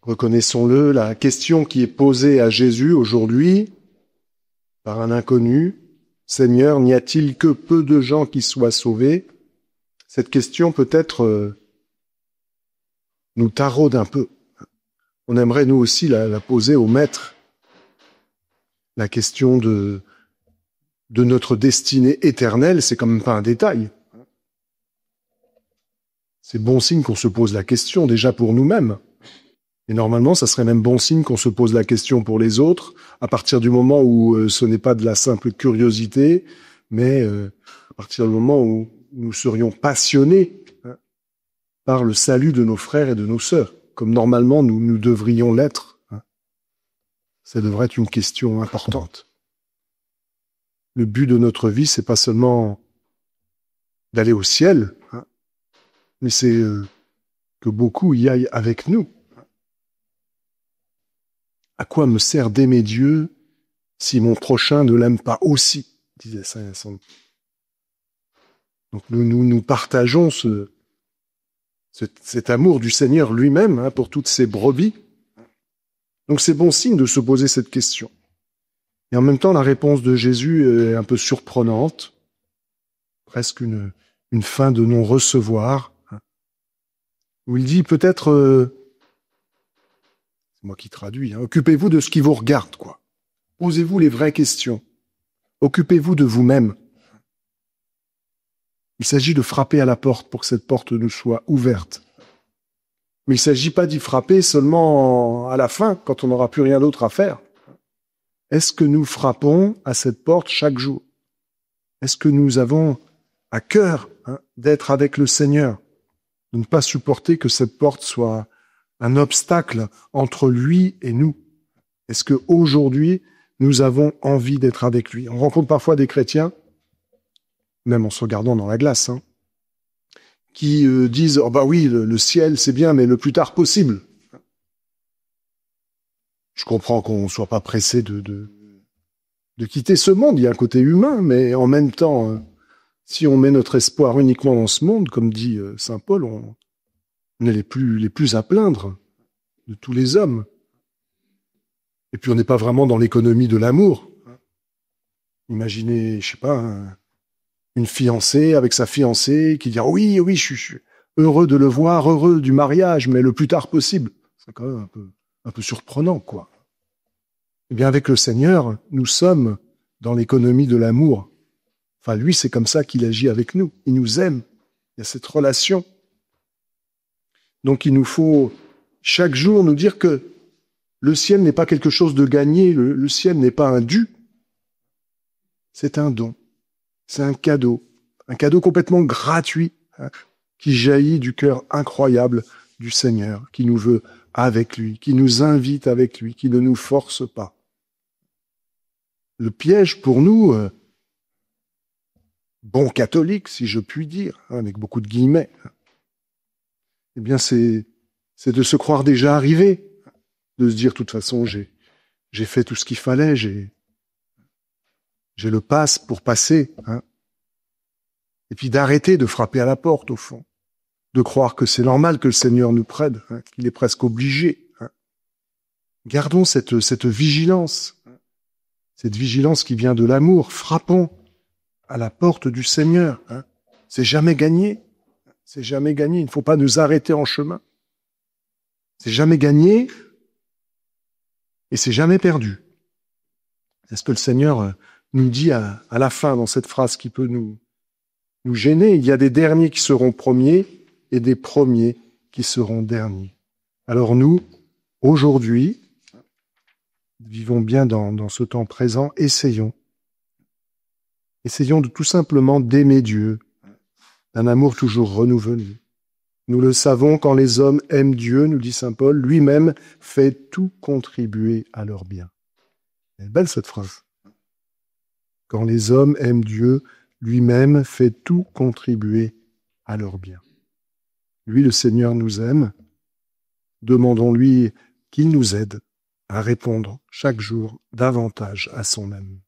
Reconnaissons-le, la question qui est posée à Jésus aujourd'hui par un inconnu, « Seigneur, n'y a-t-il que peu de gens qui soient sauvés ?» Cette question peut-être nous taraude un peu. On aimerait nous aussi la poser au Maître. La question de notre destinée éternelle, c'est quand même pas un détail. C'est bon signe qu'on se pose la question, déjà pour nous-mêmes. Et normalement, ça serait même bon signe qu'on se pose la question pour les autres, à partir du moment où ce n'est pas de la simple curiosité, mais à partir du moment où nous serions passionnés par le salut de nos frères et de nos sœurs, comme normalement nous devrions l'être. Ça devrait être une question importante. Le but de notre vie, c'est pas seulement d'aller au ciel, mais c'est que beaucoup y aillent avec nous. À quoi me sert d'aimer Dieu si mon prochain ne l'aime pas aussi, disait saint Vincent. Donc nous partageons cet amour du Seigneur lui-même pour toutes ses brebis. Donc c'est bon signe de se poser cette question. Et en même temps, la réponse de Jésus est un peu surprenante, presque une fin de non-recevoir, où il dit peut-être, c'est moi qui traduis, occupez-vous de ce qui vous regarde, quoi. Posez-vous les vraies questions. Occupez-vous de vous-même. Il s'agit de frapper à la porte pour que cette porte nous soit ouverte. Mais il ne s'agit pas d'y frapper seulement à la fin, quand on n'aura plus rien d'autre à faire. Est-ce que nous frappons à cette porte chaque jour? Est-ce que nous avons à cœur d'être avec le Seigneur, de ne pas supporter que cette porte soit un obstacle entre lui et nous? Est-ce qu'aujourd'hui, nous avons envie d'être avec lui? On rencontre parfois des chrétiens, même en se regardant dans la glace, qui disent « Oh bah oui, le ciel, c'est bien, mais le plus tard possible. » Je comprends qu'on ne soit pas pressé de quitter ce monde, il y a un côté humain, mais en même temps, si on met notre espoir uniquement dans ce monde, comme dit saint Paul, on est les plus à plaindre de tous les hommes. Et puis on n'est pas vraiment dans l'économie de l'amour. Imaginez, je sais pas, une fiancée avec sa fiancée qui dit « Oui, je suis heureux de le voir, heureux du mariage, mais le plus tard possible. » C'est quand même un peu surprenant, quoi. Eh bien, avec le Seigneur, nous sommes dans l'économie de l'amour. Enfin, lui, c'est comme ça qu'il agit avec nous. Il nous aime. Il y a cette relation. Donc, il nous faut chaque jour nous dire que le ciel n'est pas quelque chose de gagné. Le ciel n'est pas un dû. C'est un don. C'est un cadeau complètement gratuit, qui jaillit du cœur incroyable du Seigneur, qui nous veut avec lui, qui nous invite avec lui, qui ne nous force pas. Le piège pour nous, bons catholiques, si je puis dire, avec beaucoup de guillemets, eh bien c'est de se croire déjà arrivé, de se dire, de toute façon, j'ai fait tout ce qu'il fallait, j'ai le pass pour passer, Et puis d'arrêter de frapper à la porte, au fond. De croire que c'est normal que le Seigneur nous prenne, qu'il est presque obligé. Gardons cette vigilance. Cette vigilance qui vient de l'amour. Frappons à la porte du Seigneur. C'est jamais gagné. C'est jamais gagné. Il ne faut pas nous arrêter en chemin. C'est jamais gagné et c'est jamais perdu. C'est ce que le Seigneur nous dit à la fin dans cette phrase qui peut nous gêner. Il y a des derniers qui seront premiers et des premiers qui seront derniers. Alors nous, aujourd'hui, vivons bien dans ce temps présent, essayons de tout simplement d'aimer Dieu, d'un amour toujours renouvelé. Nous le savons, quand les hommes aiment Dieu, nous dit saint Paul, lui-même fait tout contribuer à leur bien. Elle est belle cette phrase. Quand les hommes aiment Dieu, lui-même fait tout contribuer à leur bien. Lui, le Seigneur, nous aime. Demandons-lui qu'il nous aide à répondre chaque jour davantage à son amour.